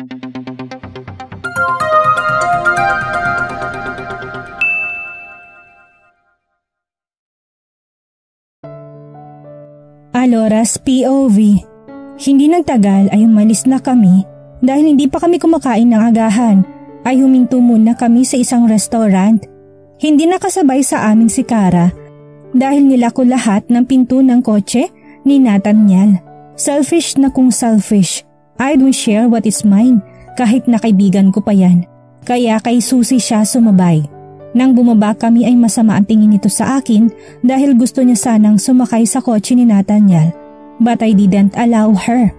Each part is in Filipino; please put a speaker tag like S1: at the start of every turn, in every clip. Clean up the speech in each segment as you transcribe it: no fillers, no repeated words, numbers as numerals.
S1: Aloras POV. Hindi nagtagal ay umalis na kami dahil hindi pa kami kumakain ng agahan ay huminto muna kami sa isang restaurant. Hindi nakasabay sa amin si Kara dahil nilako lahat ng pinto ng kotse ni Nathaniel. Selfish na kung selfish. I don't share what is mine kahit na kaibigan ko pa yan. Kaya kay Susie siya sumabay. Nang bumaba kami ay masama ang tingin nito sa akin dahil gusto niya sanang sumakay sa kotse ni Nathaniel. But I didn't allow her.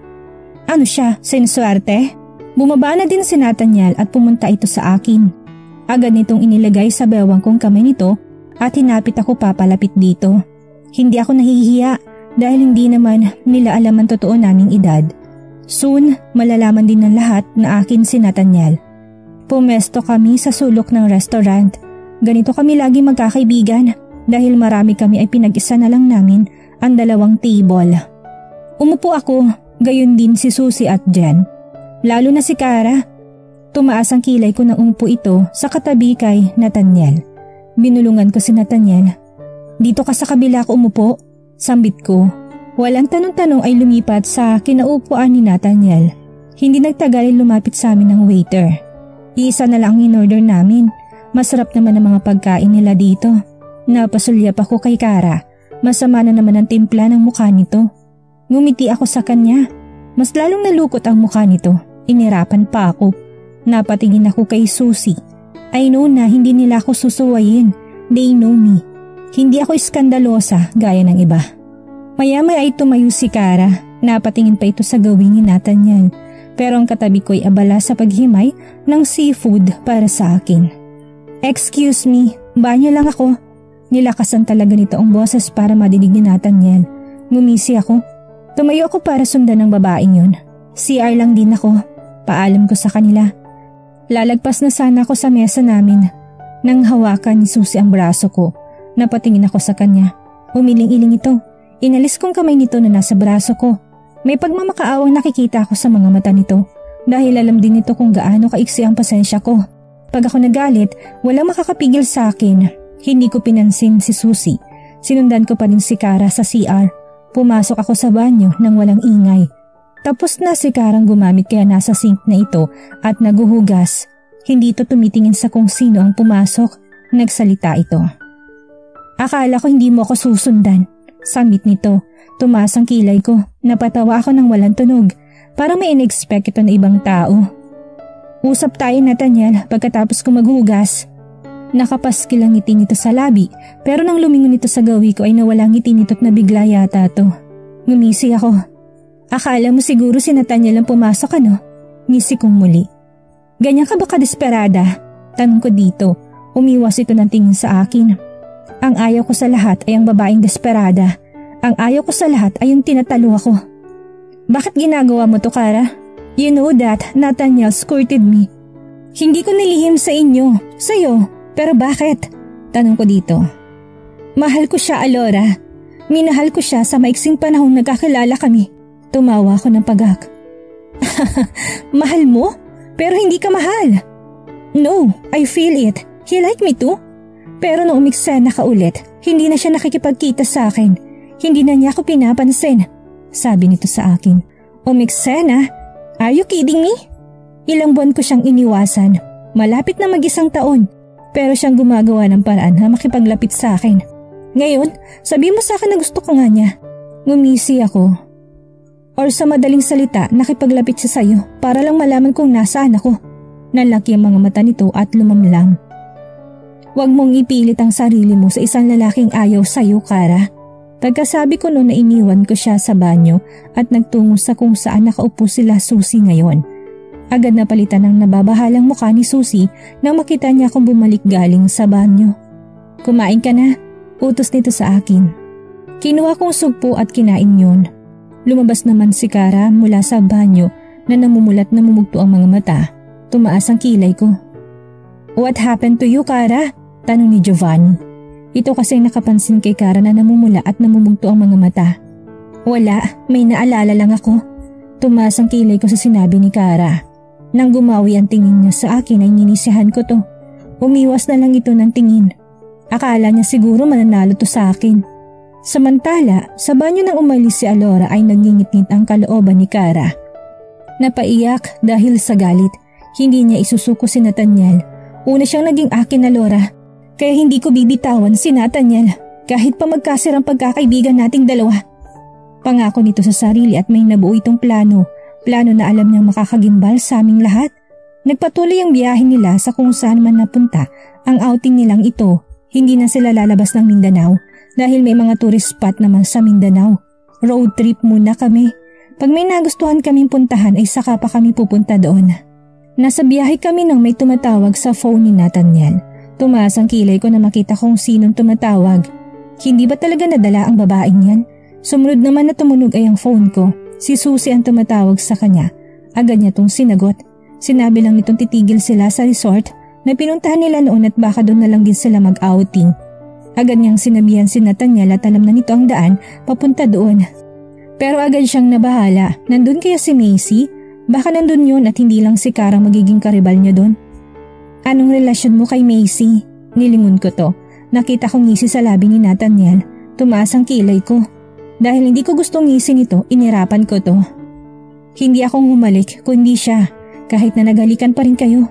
S1: Ano siya, sinusuarte? Bumaba na din si Nathaniel at pumunta ito sa akin. Agad nitong inilagay sa bewang kong kamay nito at hinapit ako papalapit dito. Hindi ako nahihiya dahil hindi naman nila alam ang totoo naming edad. Soon, malalaman din ng lahat na akin si Nathaniel. Pumesto kami sa sulok ng restaurant. Ganito kami lagi magkakaibigan dahil marami kami ay pinag-isa na lang namin ang 2 table. Umupo ako, gayon din si Susie at Jen. Lalo na si Kara. Tumaas ang kilay ko na umupo ito sa katabi kay Nathaniel. Binulungan ko si Nathaniel. Dito ka sa kabila ko umupo, sambit ko. Walang tanong-tanong ay lumipat sa kinaupuan ni Nathaniel. Hindi nagtagal ay lumapit sa amin ng waiter. Isa na lang ang in-order namin. Masarap naman ang mga pagkain nila dito. Napasulyap ako kay Kara. Masama na naman ang timpla ng mukha nito. Ngumiti ako sa kanya. Mas lalong nalukot ang mukha nito. Inirapan pa ako. Napatingin ako kay Susie. I know na hindi nila ako susuwayin. They know me. Hindi ako iskandalosa gaya ng iba. Maya-maya ay tumayo si Kara. Napatingin pa ito sa gawin ni Nathaniel. Pero ang katabi ko ay abala sa paghimay ng seafood para sa akin. Excuse me, banyo lang ako. Nilakasan talaga nito ang boses para madinig ni Nathaniel. Ngumisi ako. Tumayo ako para sundan ng babaeng yun. CR lang din ako. Paalam ko sa kanila. Lalagpas na sana ako sa mesa namin. Nang hawakan ni Susie ang braso ko, napatingin ako sa kanya. Umiling-iling ito. Inalis kong kamay nito na nasa braso ko. May pagmamakaawang nakikita ako sa mga mata nito dahil alam din nito kung gaano kaiksi ang pasensya ko. Pag ako nagalit, walang makakapigil sa akin. Hindi ko pinansin si Susie. Sinundan ko pa rin si Kara sa CR. Pumasok ako sa banyo nang walang ingay. Tapos na si Karang gumamit kaya nasa sink na ito at naguhugas. Hindi ito tumitingin sa kung sino ang pumasok. Nagsalita ito. Akala ko hindi mo ako susundan. Sambit nito. Tumaas ang kilay ko. Napatawa ako ng walang tunog. Parang may in-expect ito na ibang tao. Usap tayo, Nathaniel, pagkatapos ko maghugas. Nakapaskil ang ngiti nito sa labi pero nang lumingon nito sa gawi ko ay nawala ngiti nito't nabigla yata to. Ngumisi ako. Akala mo siguro si Nathaniel ang pumasok ano? Ngisi kong muli. Ganyan ka ba kadesperada? Tanong ko dito. Umiwas ito ng tingin sa akin. Ang ayaw ko sa lahat ay ang babaeng desperada. Ang ayaw ko sa lahat ay yung tinatalo ako. Bakit ginagawa mo to, Kara? You know that Nathaniel courted me. Hindi ko nilihim sa inyo, sa'yo, pero bakit? Tanong ko dito. Mahal ko siya, Alora. Minahal ko siya sa maiksing panahong nagkakilala kami. Tumawa ako ng pagak. Mahal mo? Pero hindi ka mahal. No, I feel it. He like me too. Pero nung umiksena ka ulit, hindi na siya nakikipagkita sa akin. Hindi na niya ako pinapansin. Sabi nito sa akin. Umiksena? Are you kidding me? Ilang buwan ko siyang iniwasan. Malapit na mag-1 taon. Pero siyang gumagawa ng paraan na makipaglapit sa akin. Ngayon, sabi mo sa akin na gusto ko nga niya. Ngumisi ako. Or sa madaling salita, nakipaglapit siya sa'yo para lang malaman kung nasaan ako. Nalaki ang mga mata nito at lumamlam. Huwag mong ipilit ang sarili mo sa isang lalaking ayaw sa'yo, Kara. Pagkasabi ko noon na iniwan ko siya sa banyo at nagtungo sa kung saan nakaupo sila Susie ngayon. Agad na palitan ng nababahalang mukha ni Susie nang makita niya akong bumalik galing sa banyo. Kumain ka na, utos nito sa akin. Kinuha kong sugpo at kinain yun. Lumabas naman si Kara mula sa banyo na namumulat na mumugto ang mga mata. Tumaas ang kilay ko. What happened to you, Kara? Tanong ni Giovanni. Ito kasi nakapansin kay Kara na namumula at namumugto ang mga mata. Wala, may naalala lang ako. Tumaas ang kilay ko sa sinabi ni Kara. Nang gumawi ang tingin niya sa akin ay ninisihan ko to. Umiwas na lang ito ng tingin. Akala niya siguro mananalo to sa akin. Samantala, sa banyo nang umalis si Alora ay nangingit-ngit ang kalooban ni Kara. Napaiyak dahil sa galit. Hindi niya isusuko si Nathaniel. Una siyang naging akin, Alora. Kaya hindi ko bibitawan si Nathaniel kahit pa magkasirang pagkakaibigan nating dalawa. Pangako nito sa sarili at may nabuo itong plano. Plano na alam niyang makakagimbal sa aming lahat. Nagpatuloy ang biyahe nila sa kung saan man napunta ang outing nilang ito. Hindi na sila lalabas ng Mindanao dahil may mga tourist spot naman sa Mindanao. Road trip muna kami. Pag may nagustuhan kaming puntahan ay saka pa kami pupunta doon. Nasa biyahe kami nang may tumatawag sa phone ni Nathaniel. Tumaas ang kilay ko na makita kung sinong tumatawag. Hindi ba talaga nadala ang babaeng yan? Sumunod naman na tumunog ay ang phone ko. Si Susie ang tumatawag sa kanya. Agad niya tong sinagot. Sinabi lang nitong titigil sila sa resort na pinuntahan nila noon at baka doon na lang din sila mag-outing. Agad niyang sinabihan si Nathaniel at alam na nito ang daan papunta doon. Pero agad siyang nabahala. Nandun kaya si Macy? Baka nandun yun at hindi lang si Kara magiging karibal niya doon. Anong relasyon mo kay Macy? Nilingon ko to. Nakita kong ngisi sa labi ni Nathaniel. Tumaas ang kilay ko. Dahil hindi ko gustong ngisi nito, inirapan ko to. Hindi akong humalik kundi siya. Kahit na naghalikan pa rin kayo.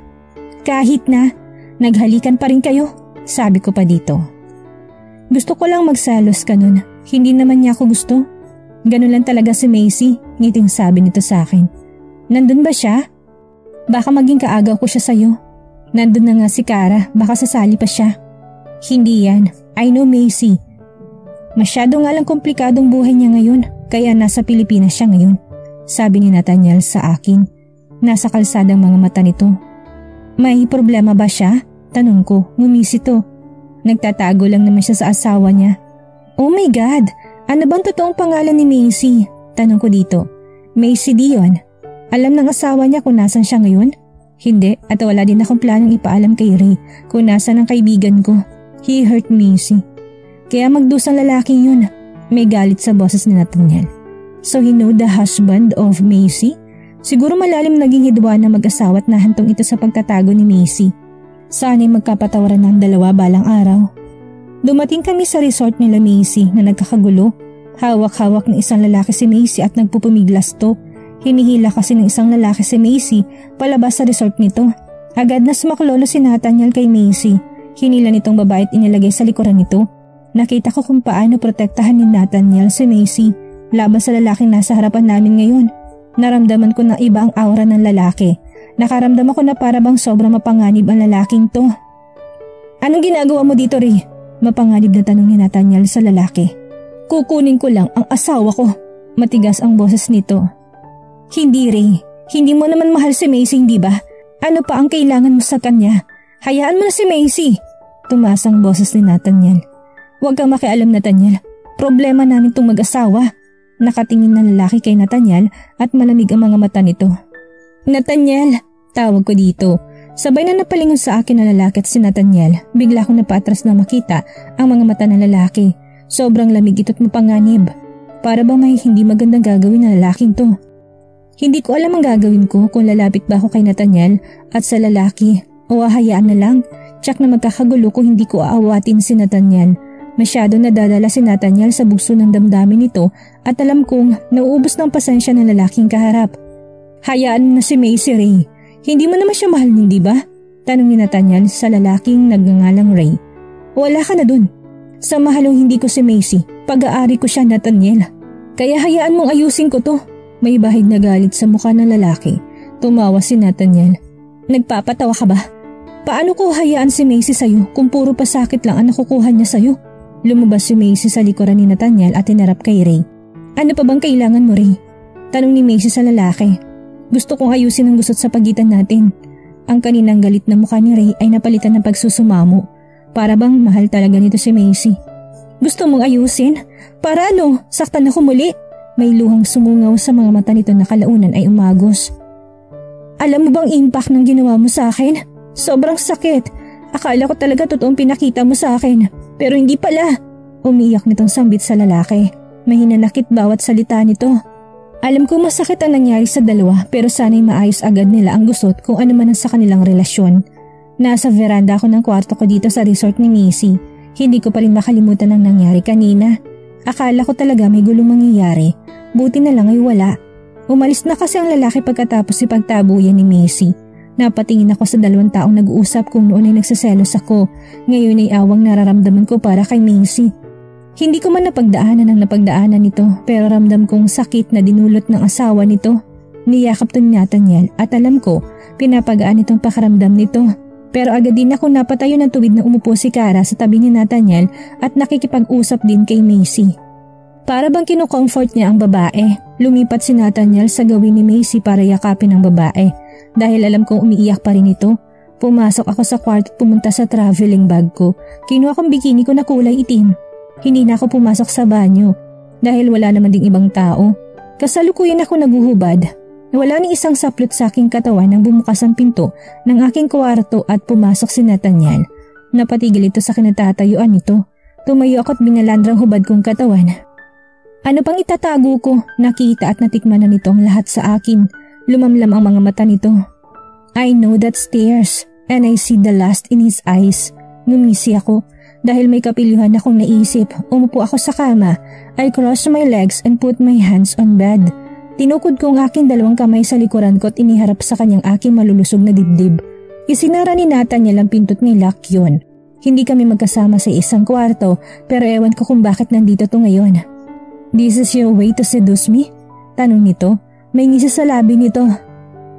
S1: Kahit na naghalikan pa rin kayo, sabi ko pa dito. Gusto ko lang magsalos ka nun. Hindi naman niya ako gusto. Ganun lang talaga si Macy, ngiting sabi nito sa akin. Nandun ba siya? Baka maging kaagaw ko siya sa'yo. Nandun na nga si Kara, baka sasali pa siya. Hindi yan. I know Macy. Masyado nga lang komplikadong buhay niya ngayon, kaya nasa Pilipinas siya ngayon. Sabi ni Nathaniel sa akin. Nasa kalsadang mga mata nito. May problema ba siya? Tanong ko, ngumisi to. Nagtatago lang naman siya sa asawa niya. Oh my God! Ano bang totoong pangalan ni Macy? Tanong ko dito. Macy Dion. Alam ng asawa niya kung nasan siya ngayon? Hindi, at wala din akong planong ipaalam kay Ray kung nasan ang kaibigan ko. He hurt Macy. Kaya magdusang lalaking yun. May galit sa boses ni Nathaniel. So he know the husband of Macy? Siguro malalim naging hidwa na mag-asawa at nahantong ito sa pagtatago ni Macy. Sana'y magkapatawaran ng dalawa balang araw. Dumating kami sa resort nila Macy na nagkakagulo. Hawak-hawak ng isang lalaki si Macy at nagpupumiglas to. Hinihila kasi ng isang lalaki si Macy palabas sa resort nito. Agad na sumaklolo si Nathaniel kay Macy. Hinila nitong babae at inilagay sa likuran nito. Nakita ko kung paano protektahan ni Nathaniel si Macy laban sa lalaking nasa harapan namin ngayon. Naramdaman ko na iba ang aura ng lalaki. Nakaramdam ako na para bang sobrang mapanganib ang lalaking to. Anong ginagawa mo dito, Ray? Mapanganib na tanong ni Nathaniel sa lalaki. Kukunin ko lang ang asawa ko. Matigas ang boses nito. Hindi, Ray. Hindi mo naman mahal si Macy, hindi ba? Ano pa ang kailangan mo sa kanya? Hayaan mo na si Macy. Tumaas ang boses ni Nathaniel. Huwag kang makialam, Nathaniel. Problema namin tong mag-asawa. Nakatingin na lalaki kay Nathaniel at malamig ang mga mata nito. Nathaniel! Tawag ko dito. Sabay na napalingon sa akin na lalaki at si Nathaniel. Bigla akong napatras na makita ang mga mata ng lalaki. Sobrang lamig ito't mapanganib. Para bang may hindi magandang gagawin na lalaking to. Hindi ko alam ang gagawin ko kung lalapit ba ako kay Nathaniel at sa lalaki o ahayaan na lang. Tsak na magkakagulo kung hindi ko aawatin si Nathaniel. Masyado nadadala si Nathaniel sa bugso ng damdamin nito at alam kong nauubos ng pasensya ng lalaking kaharap. Hayaan mo na si Macy, Ray. Hindi mo naman siya mahal, hindi ba? Tanong ni Nathaniel sa lalaking nagngangalang Ray. Wala ka na dun. Sa mahalong hindi ko si Macy, pag-aari ko siya, Nathaniel. Kaya hayaan mong ayusin ko to. May bahid na galit sa mukha ng lalaki. Tumawa si Nathaniel. Nagpapatawa ka ba? Paano ko hayaan si Macy sa'yo kung puro pasakit lang ang nakukuha niya sa'yo? Lumabas si Macy sa likuran ni Nathaniel at tinarap kay Ray. Ano pa bang kailangan mo, Ray? Tanong ni Macy sa lalaki. Gusto kong ayusin ang gusot sa pagitan natin. Ang kaninang galit na mukha ni Ray ay napalitan ng pagsusumamo. Para bang mahal talaga nito si Macy. Gusto mong ayusin? Para ano? Saktan ako muli? May luhang sumungaw sa mga mata nito na kalaunan ay umagos. Alam mo bang impact ng ginawa mo sa akin? Sobrang sakit. Akala ko talaga totoong pinakita mo sa akin. Pero hindi pala. Umiyak nitong sambit sa lalaki. May hinanakit bawat salita nito. Alam ko masakit ang nangyari sa dalawa pero sana'y maayos agad nila ang gusot kung ano man ang sa kanilang relasyon. Nasa veranda ako ng kwarto ko dito sa resort ni Macy. Hindi ko pa rin makalimutan ang nangyari kanina. Akala ko talaga may gulong mangyayari. Buti na lang ay wala. Umalis na kasi ang lalaki pagkatapos ipagtabuyan ni Macy. Napatingin ako sa dalawang taong nag-uusap kung noon ay nagsaselos ako. Ngayon ay awang nararamdaman ko para kay Macy. Hindi ko man napagdaanan ang napagdaanan nito pero ramdam kong sakit na dinulot ng asawa nito. Niyakap to ni Nathaniel at alam ko pinapagaan itong pakaramdam nito. Pero agad din ako napatayo ng tuwid na umupo si Cara sa tabi ni Nathaniel at nakikipag-usap din kay Macy. Para bang kinocomfort niya ang babae. Lumipat si Nathaniel sa gawin ni Macy para yakapin ang babae. Dahil alam kong umiiyak pa rin ito, pumasok ako sa kwarto at pumunta sa traveling bag ko. Kinuha kong bikini ko na kulay itim. Hindi na ako pumasok sa banyo dahil wala naman ding ibang tao. Kasalukuyan ako naguhubad. Wala ni isang saplot sa aking katawan nang bumukas ang pinto ng aking kwarto at pumasok si Nathaniel. Napatigil ito sa kinatatayuan nito. Tumayo ako at binalandrang hubad kong katawan. Ano pang itatago ko? Nakita at natikman na nito ang lahat sa akin. Lumamlam ang mga mata nito. I know that stares and I see the lust in his eyes. Ngumisi ako. Dahil may kapilyuhan akong naisip, umupo ako sa kama. I crossed my legs and put my hands on bed. Tinukod ko ang aking dalawang kamay sa likuran ko at iniharap sa kanyang aking malulusog na dibdib. Isinara ni Nathaniel ang pinto't nilak yun. Hindi kami magkasama sa isang kwarto pero ewan ko kung bakit nandito to ngayon. This is your way to seduce me? Tanong nito. May ngisi sa labi nito.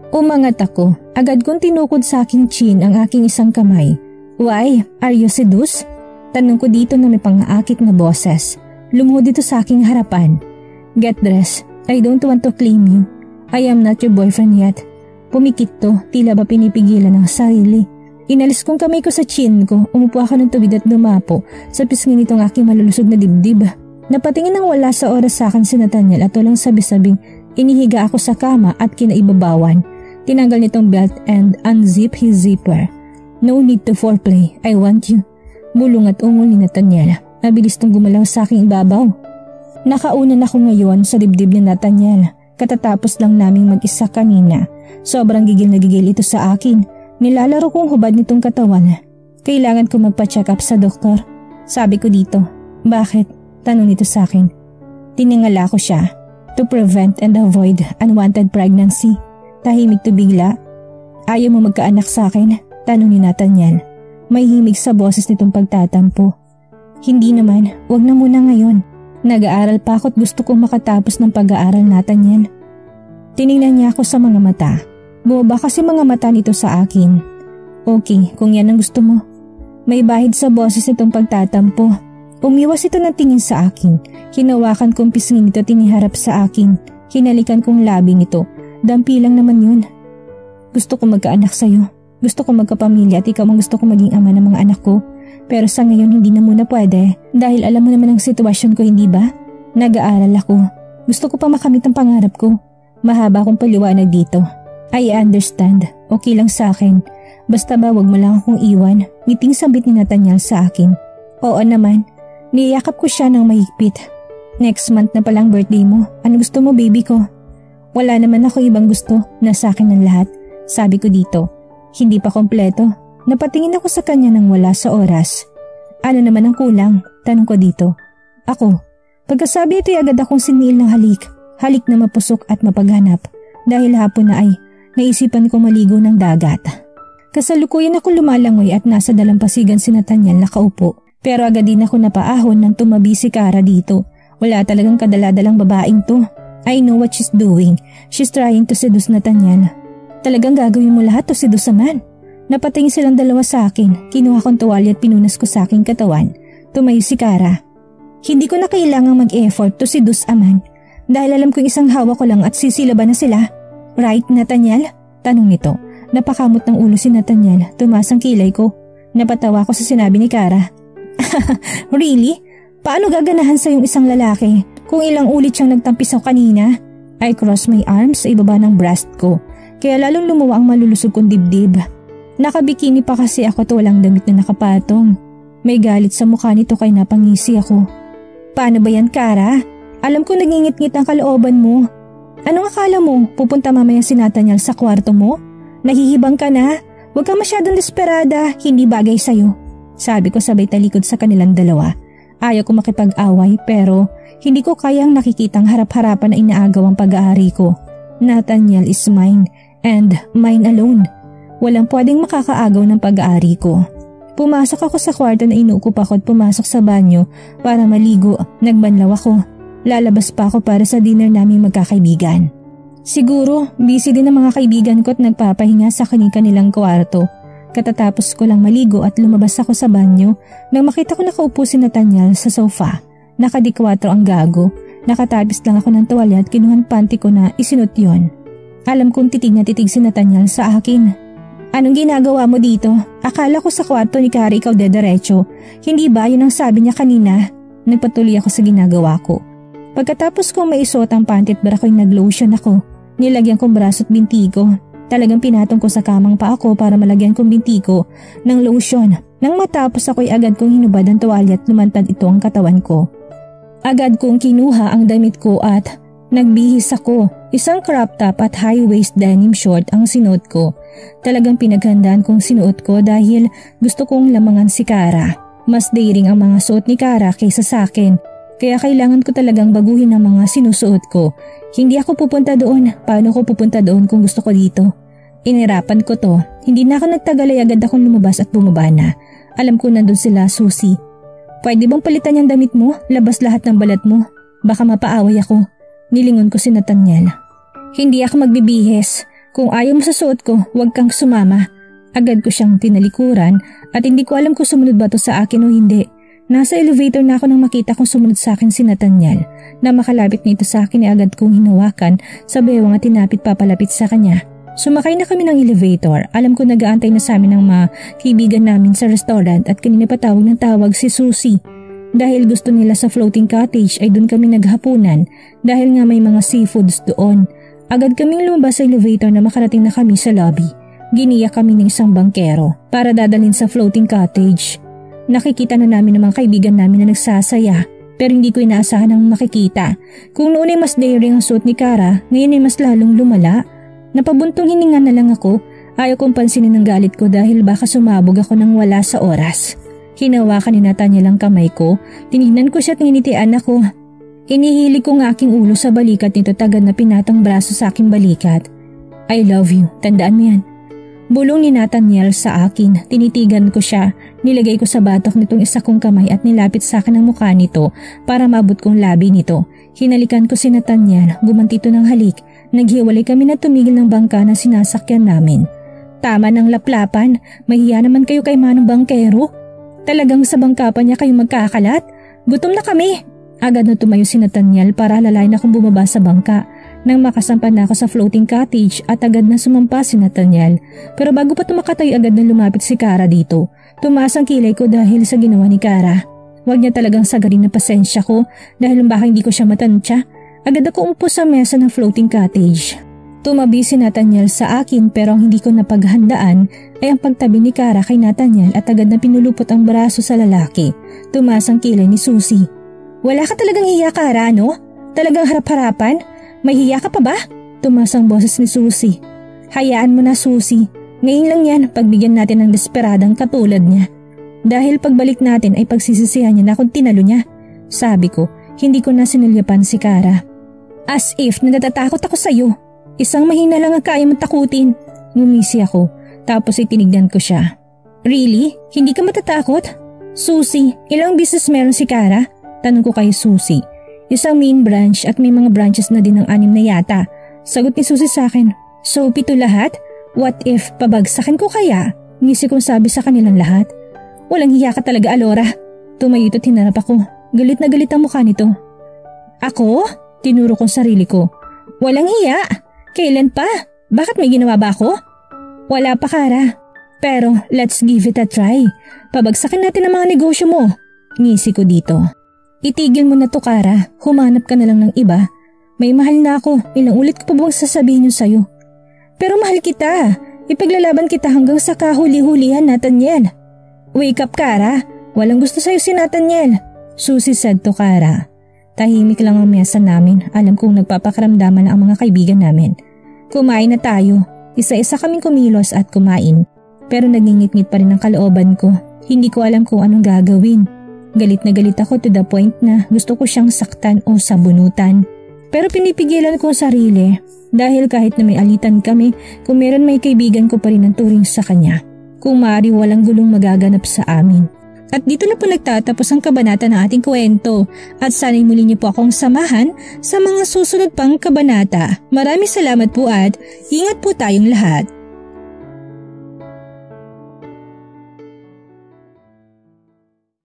S1: Umangat ako. Agad kong tinukod sa aking chin ang aking isang kamay. Why? Are you seduced? Tanong ko dito na may pang-aakit na boses. Lumuhod dito sa aking harapan. Get dressed. I don't want to claim you. I am not your boyfriend yet. Pumikit to, tila ba pinipigilan ng sarili. Inalis kong kamay ko sa chin ko, umupo ako ng tuwid at dumapo sa pisngi nitong aking malulusog na dibdib. Napatingin ng wala sa oras sa akin si Nathaniel at walang sabi-sabing inihiga ako sa kama at kinaibabawan. Tinanggal nitong belt and unzip his zipper. No need to foreplay. I want you. Bulong at ungol ni Nathaniel. Mabilis tong gumalaw sa aking ibabaw. Nakaunan ako ngayon sa dibdib ni Nathaniel. Katatapos lang naming mag-isa kanina. Sobrang gigil na gigil ito sa akin. Nilalaro kong hubad nitong katawan. Kailangan ko magpa-check up sa doktor. Sabi ko dito. Bakit? Tanong nito sa akin. Tiningala ko siya. To prevent and avoid unwanted pregnancy. Tahimik to bigla. Ayaw mo magkaanak sa akin? Tanong ni Nathaniel. May himig sa boses nitong pagtatampo. Hindi naman, wag na muna ngayon. Nag-aaral pa ako at gusto kong makatapos ng pag-aaral natin yan. Tiningnan niya ako sa mga mata. Bumaba kasi mga mata nito sa akin. Okay, kung yan ang gusto mo. May bahid sa boses nitong pagtatampo. Umiwas ito ng tingin sa akin. Hinawakan kong pisngi nito at tiniharap sa akin. Hinalikan kong labi nito. Dampi lang naman yun. Gusto ko magkaanak sa'yo. Gusto ko magkapamilya at ikaw ang gusto ko maging ama ng mga anak ko. Pero sa ngayon hindi na muna pwede dahil alam mo naman ang sitwasyon ko, hindi ba? Nag-aaral ako. Gusto ko pa makamit ang pangarap ko. Mahaba akong paliwanag dito. I understand. Okay lang sa akin. Basta ba wag mo lang akong iwan. Ngiting sabit ni Nathaniel sa akin. Oo naman. Niyakap ko siya ng mahigpit. Next month na palang birthday mo. Ano gusto mo, baby ko? Wala naman ako ibang gusto. Nasa akin ang lahat. Sabi ko dito. Hindi pa kompleto. Napatingin ako sa kanya nang wala sa oras. Ano naman ang kulang? Tanong ko dito. Ako. Pagkasabi ito'y agad akong siniil ng halik. Halik na mapusok at mapaghanap. Dahil hapon na ay naisipan kong maligo ng dagat. Kasalukuyan ako lumalangoy at nasa dalampasigan si Nathaniel nakaupo. Pero agad din ako napaahon nang tumabi si Cara dito. Wala talagang kadaladalang babaeng to. I know what she's doing. She's trying to seduce Nathaniel. Talagang gagawin mo lahat to seduce man. Napatingin silang dalawa sa akin. Kinuha kong tuwalya at pinunas ko sa aking katawan. Tumayo si Cara. Hindi ko na kailangang mag-effort to seduce man. Dahil alam kong isang hawak ko lang at sisilaban na sila. Right, Nathaniel? Tanong nito. Napakamot ng ulo si Nathaniel. Tumaas ang kilay ko. Napatawa ko sa sinabi ni Cara. Really? Paano gaganahan sa yung isang lalaki kung ilang ulit siyang nagtampisaw kanina? I crossed my arms sa ibaba ng breast ko. Kaya lalong lumuwa ang malulusog kong dibdib. Nakabikini pa kasi ako at walang damit na nakapatong. May galit sa mukha nito kaya napangisi ako. Paano ba yan, Cara? Alam ko nagingit-ngit ang kalooban mo. Anong akala mo? Pupunta mamaya si Nathaniel sa kwarto mo? Nahihibang ka na? Huwag kang masyadong desperada, hindi bagay sa'yo. Sabi ko sabay talikod sa kanilang dalawa. Ayaw ko makipag-away pero hindi ko kayang nakikitang harap-harapan na inaagaw ang pag-aari ko. Nathaniel is mine and mine alone. Walang pwedeng makakaagaw ng pag-aari ko. Pumasok ako sa kwarto na inuukup ako at pumasok sa banyo para maligo. Nagbanlaw ako. Lalabas pa ako para sa dinner naming magkakaibigan. Siguro busy din ang mga kaibigan ko at nagpapahinga sa kanilang kwarto. Katatapos ko lang maligo at lumabas ako sa banyo nang makita ko nakaupo si Nathaniel sa sofa. Nakadikwatro ang gago. Nakatapis lang ako ng tuwalya at kinuhan panty ko na isinot yon. Alam kong titig na titig si Nathaniel sa akin. Anong ginagawa mo dito? Akala ko sa kwarto ni Kara ikaw dederecho. Hindi ba yun ang sabi niya kanina? Nagpatuloy ako sa ginagawa ko. Pagkatapos ko maisuot ang panty at bra ko'y naglotion ako. Nilagyan kong braso at binti ko. Talagang pinatong ko sa kamang pa ako para malagyan kong binti ko ng lotion. Nang matapos ako'y agad kong hinubad ang tuwalya at lumantad ito ang katawan ko. Agad kong kinuha ang damit ko at nagbihis ako. Isang crop top at high-waist denim short ang sinuot ko. Talagang pinaghandaan kong sinuot ko dahil gusto kong lamangan si Kara. Mas daring ang mga suot ni Kara kaysa sa akin. Kaya kailangan ko talagang baguhin ang mga sinusuot ko. Hindi ako pupunta doon. Paano ko pupunta doon kung gusto ko dito? Inirapan ko to. Hindi na ako nagtagal ay agad akong lumabas at bumaba na. Alam ko nandun sila, Susie. Pwede bang palitan yung damit mo? Labas lahat ng balat mo. Baka mapaaway ako. Nilingon ko si Nathaniel. Hindi ako magbibihis. Kung ayaw mo sa suot ko, huwag kang sumama. Agad ko siyang tinalikuran at hindi ko alam kung sumunod ba to sa akin o hindi. Nasa elevator na ako nang makita kong sumunod sa akin si Nathaniel. Na makalapit nito sa akin ay agad kong hinawakan sa bewang at tinapit papalapit sa kanya. Sumakay na kami ng elevator. Alam ko nag-aantay na sa amin ng mga kaibigan namin sa restaurant at kanina pa tawag ng tawag si Susie. Dahil gusto nila sa floating cottage ay doon kami naghapunan dahil nga may mga seafoods doon. Agad kaming lumabas sa elevator na makarating na kami sa lobby. Giniya kami ng isang bangkero para dadalhin sa floating cottage. Nakikita na namin ang mga kaibigan namin na nagsasaya pero hindi ko inaasahan ang makikita. Kung noon ay mas daring ang suot ni Kara, ngayon ay mas lalong lumala. Napabuntong hininga na lang ako. Ayaw kong pansinin ang galit ko dahil baka sumabog ako nang wala sa oras. Hinawakan ni Nathaniel ang kamay ko. Tinignan ko siya at nginitian ako. Inihili ko ng aking ulo sa balikat nito tagad na pinatang braso sa aking balikat. I love you, tandaan mo yan. Bulong ni Nathaniel sa akin, tinitigan ko siya, nilagay ko sa batok nitong isa kong kamay at nilapit sa akin ang mukha nito para maabot kong labi nito. Hinalikan ko si Nathaniel, gumantito ng halik, naghiwalay kami na tumigil ng bangka na sinasakyan namin. Tama ng laplapan, mahiya naman kayo kay Manong Bangkero. Talagang sa bangka pa niya kayo magkakalat? Gutom na kami! Agad na tumayo si Nathaniel para alalayan akong bumaba sa bangka. Nang makasampa na ako sa floating cottage at agad na sumampa si Nathaniel. Pero bago pa tumakatayo agad na lumapit si Kara dito. Tumaas ang kilay ko dahil sa ginawa ni Kara. Huwag niya talagang sagarin na pasensya ko dahil baka hindi ko siya matansya. Agad ako umupo sa mesa ng floating cottage. Tumabi si Nathaniel sa akin pero ang hindi ko napaghandaan ay ang pagtabi ni Kara kay Nathaniel at agad na pinulupot ang braso sa lalaki. Tumaas ang kilay ni Susie. Wala ka talagang hiya, Kara, no? Talagang harap-harapan? May hiya ka pa ba? Tumaas ang boses ni Susie. Hayaan mo na, Susie. Ngayon lang yan, pagbigyan natin ng desperadang katulad niya. Dahil pagbalik natin ay pagsisisihan niya na kung tinalo niya. Sabi ko, hindi ko na sinulyapan si Kara. As if natatakot ako sa'yo. Isang mahina lang ang kaya mong takutin. Ngumisi ako, tapos itinignan ko siya. Really? Hindi ka matatakot? Susie, ilang business meron si Kara? Tanong ko kay Susie. Isang main branch at may mga branches na din ng 6 na yata. Sagot ni Susie sa akin. So 7 lahat? What if pabagsakin ko kaya? Ngisi kong sabi sa kanilang lahat. Walang hiya ka talaga, Alora. Tumayo at hinarap ako. Galit na galit ang mukha nito. Ako? Tinuro kong sarili ko. Walang hiya. Kailan pa? Bakit may ginawa ba ako? Wala pa, Kara. Pero let's give it a try. Pabagsakin natin ang mga negosyo mo. Ngisi ko dito. Itigil mo na to, Kara. Humanap ka na lang ng iba. May mahal na ako. Ilang ulit ko pa bang sasabihin yun sa'yo? Pero mahal kita. Ipaglalaban kita hanggang sa kahuli-hulihan, Nathaniel. Wake up, Kara. Walang gusto sa'yo si Nathaniel. Susie said to Kara. Tahimik lang ang mesa namin. Alam kong nagpapakaramdaman na ang mga kaibigan namin. Kumain na tayo. Isa-isa kaming kumilos at kumain. Pero nagingit-ngit pa rin ang kalooban ko. Hindi ko alam kung anong gagawin. Galit na galit ako to the point na gusto ko siyang saktan o sabunutan. Pero pinipigilan ko ang sarili dahil kahit na may alitan kami, kung meron may kaibigan ko pa rin ang turing sa kanya. Kung maaari walang gulong magaganap sa amin. At dito na po nagtatapos ang kabanata ng ating kwento at sana'y muli niyo po akong samahan sa mga susunod pang kabanata. Maraming salamat po at ingat po tayong lahat.